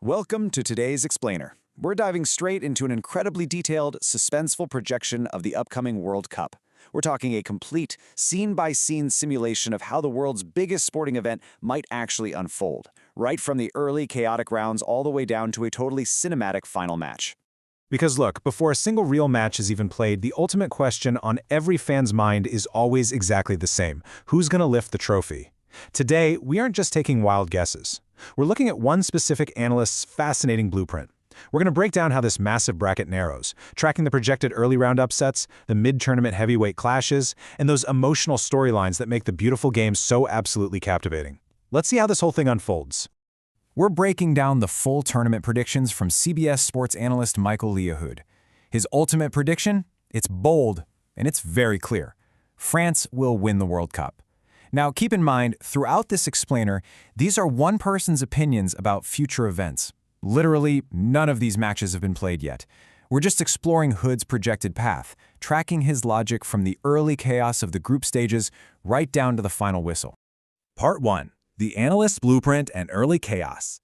Welcome to today's Explainer. We're diving straight into an incredibly detailed, suspenseful projection of the upcoming World Cup. We're talking a complete, scene-by-scene simulation of how the world's biggest sporting event might actually unfold, right from the early chaotic rounds all the way down to a totally cinematic final match. Because look, before a single real match is even played, the ultimate question on every fan's mind is always exactly the same. Who's going to lift the trophy? Today, we aren't just taking wild guesses. We're looking at one specific analyst's fascinating blueprint. We're going to break down how this massive bracket narrows, tracking the projected early round upsets, the mid-tournament heavyweight clashes, and those emotional storylines that make the beautiful game so absolutely captivating. Let's see how this whole thing unfolds. We're breaking down the full tournament predictions from CBS sports analyst Michael Lionel. His ultimate prediction? It's bold, and it's very clear. France will win the World Cup. Now, keep in mind, throughout this explainer, these are one person's opinions about future events. Literally, none of these matches have been played yet. We're just exploring Hood's projected path, tracking his logic from the early chaos of the group stages right down to the final whistle. Part 1. The Analyst's Blueprint and Early Chaos.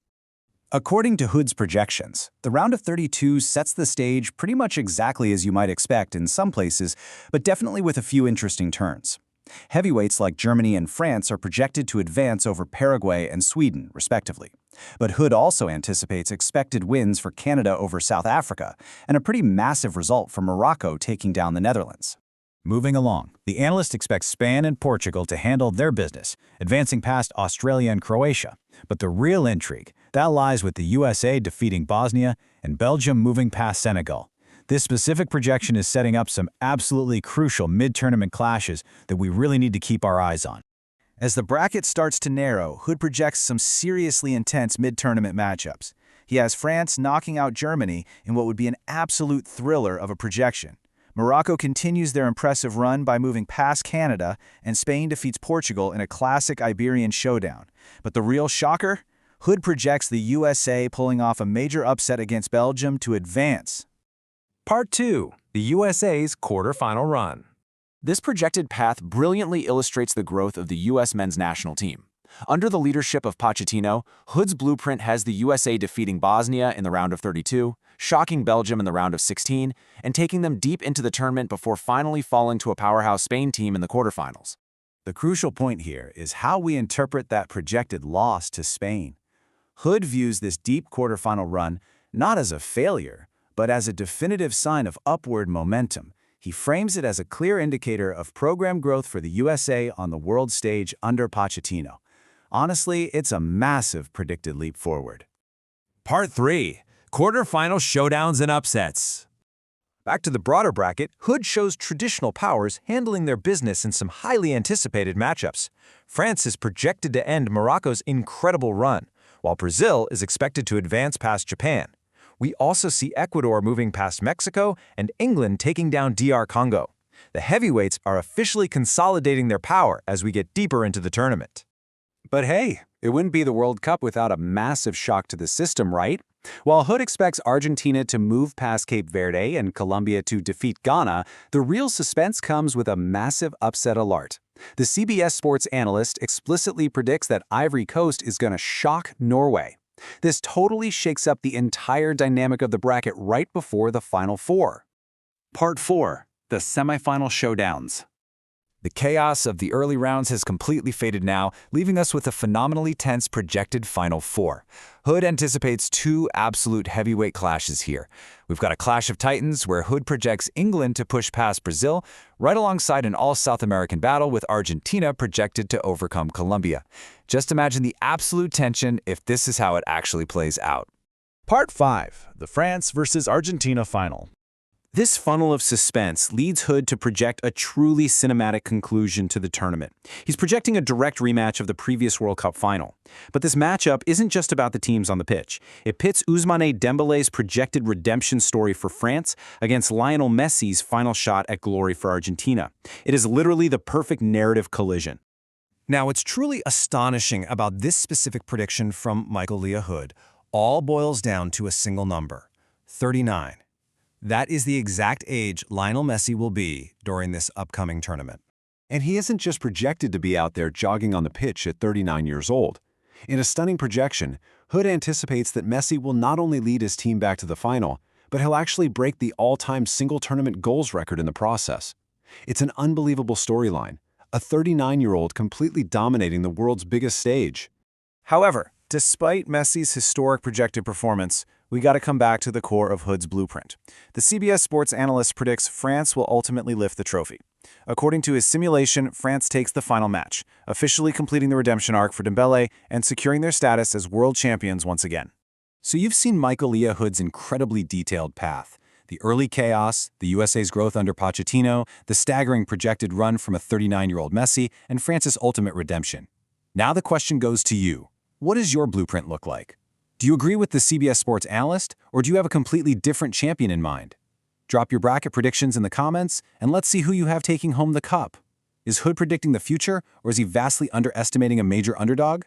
According to Hood's projections, the round of 32 sets the stage pretty much exactly as you might expect in some places, but definitely with a few interesting turns. Heavyweights like Germany and France are projected to advance over Paraguay and Sweden, respectively. But Hood also anticipates expected wins for Canada over South Africa, and a pretty massive result for Morocco taking down the Netherlands. Moving along, the analyst expects Spain and Portugal to handle their business, advancing past Australia and Croatia. But the real intrigue, that lies with the USA defeating Bosnia and Belgium moving past Senegal. This specific projection is setting up some absolutely crucial mid-tournament clashes that we really need to keep our eyes on. As the bracket starts to narrow, Hood projects some seriously intense mid-tournament matchups. He has France knocking out Germany in what would be an absolute thriller of a projection. Morocco continues their impressive run by moving past Canada, and Spain defeats Portugal in a classic Iberian showdown. But the real shocker? Hood projects the USA pulling off a major upset against Belgium to advance. Part 2. The USA's quarterfinal run. This projected path brilliantly illustrates the growth of the U.S. men's national team. Under the leadership of Pochettino, Hood's blueprint has the USA defeating Bosnia in the round of 32, shocking Belgium in the round of 16, and taking them deep into the tournament before finally falling to a powerhouse Spain team in the quarterfinals. The crucial point here is how we interpret that projected loss to Spain. Hood views this deep quarterfinal run not as a failure, but as a definitive sign of upward momentum. He frames it as a clear indicator of program growth for the USA on the world stage under Pochettino. Honestly, it's a massive predicted leap forward. Part 3. Quarterfinal showdowns and upsets. Back to the broader bracket, Hood shows traditional powers handling their business in some highly anticipated matchups. France is projected to end Morocco's incredible run, while Brazil is expected to advance past Japan. We also see Ecuador moving past Mexico and England taking down DR Congo. The heavyweights are officially consolidating their power as we get deeper into the tournament. But hey, it wouldn't be the World Cup without a massive shock to the system, right? While Hood expects Argentina to move past Cape Verde and Colombia to defeat Ghana, the real suspense comes with a massive upset alert. The CBS Sports Analyst explicitly predicts that Ivory Coast is going to shock Norway. This totally shakes up the entire dynamic of the bracket right before the Final Four. Part 4. The Semifinal Showdowns. The chaos of the early rounds has completely faded now, leaving us with a phenomenally tense projected Final Four. Hood anticipates two absolute heavyweight clashes here. We've got a clash of titans where Hood projects England to push past Brazil, right alongside an all-South American battle with Argentina projected to overcome Colombia. Just imagine the absolute tension if this is how it actually plays out. Part 5. The France versus Argentina Final. This funnel of suspense leads Hood to project a truly cinematic conclusion to the tournament. He's projecting a direct rematch of the previous World Cup final. But this matchup isn't just about the teams on the pitch. It pits Ousmane Dembele's projected redemption story for France against Lionel Messi's final shot at glory for Argentina. It is literally the perfect narrative collision. Now, what's truly astonishing about this specific prediction from Michael Lionel all boils down to a single number: 39. That is the exact age Lionel Messi will be during this upcoming tournament. And he isn't just projected to be out there jogging on the pitch at 39 years old. In a stunning projection, Hood anticipates that Messi will not only lead his team back to the final, but he'll actually break the all-time single-tournament goals record in the process. It's an unbelievable storyline, a 39-year-old completely dominating the world's biggest stage. However, despite Messi's historic projected performance, we got to come back to the core of Hood's blueprint. The CBS Sports Analyst predicts France will ultimately lift the trophy. According to his simulation, France takes the final match, officially completing the redemption arc for Dembélé and securing their status as world champions once again. So you've seen Michael Hood's incredibly detailed path. The early chaos, the USA's growth under Pochettino, the staggering projected run from a 39-year-old Messi, and France's ultimate redemption. Now the question goes to you. What does your blueprint look like? Do you agree with the CBS Sports Analyst, or do you have a completely different champion in mind? Drop your bracket predictions in the comments, and let's see who you have taking home the cup. Is Hood predicting the future, or is he vastly underestimating a major underdog?